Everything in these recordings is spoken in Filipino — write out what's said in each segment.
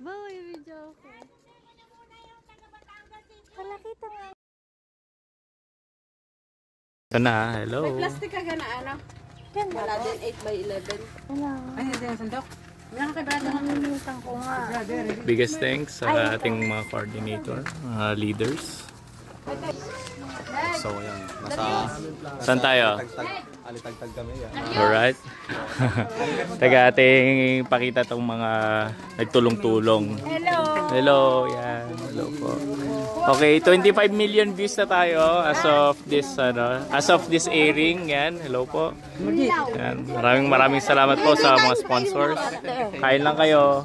Bawa yung video ko. Palakita nga. Ito na, hello. May plastic ka gana, ano? Wala din 8x11. Wala. Ay, hindi yung sandok. May nakakibrado ng Nakalimutan ko nga. Biggest thanks sa ating mga coordinator, mga leaders. So, ayan. Saan tayo? Alitagtag kami. Alright. Taga ating pakita tong mga nagtulong-tulong. Hello! Hello, yan. Hello po. Okay, 25 million views na tayo as of this airing. Yan, hello po. Yan. Maraming salamat po sa mga sponsors. Kain lang kayo.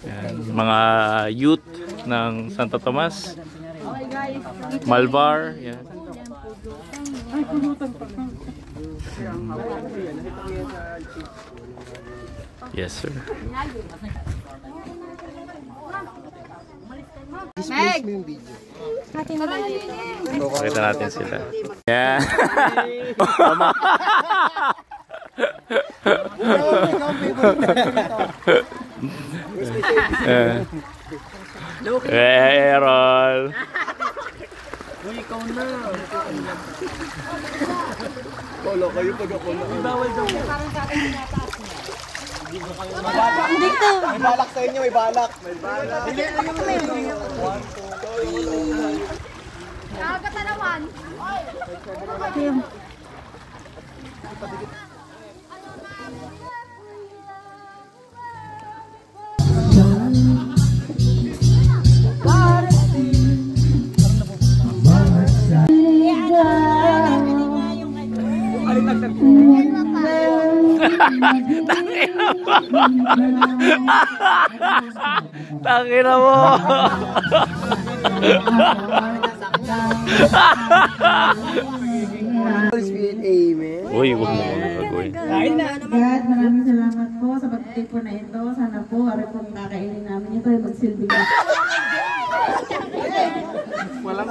Yan. Mga youth ng Santo Tomas. Malvar. Yan. Yes, sir. Meg! Pakita natin sila. Yeah. Errol. Uy, ikaw na. Wala kayo pag ako na. Bawal daw. Dito! May balak sa inyo, may balak. May balak. Nakakatanawan! Tangina mo. Amen. Uy, huwag mo gagawin. God, maraming salamat po sa pagtitip po na ito. Sana po, ari po kakainin namin ito ay magsilbi na. Walang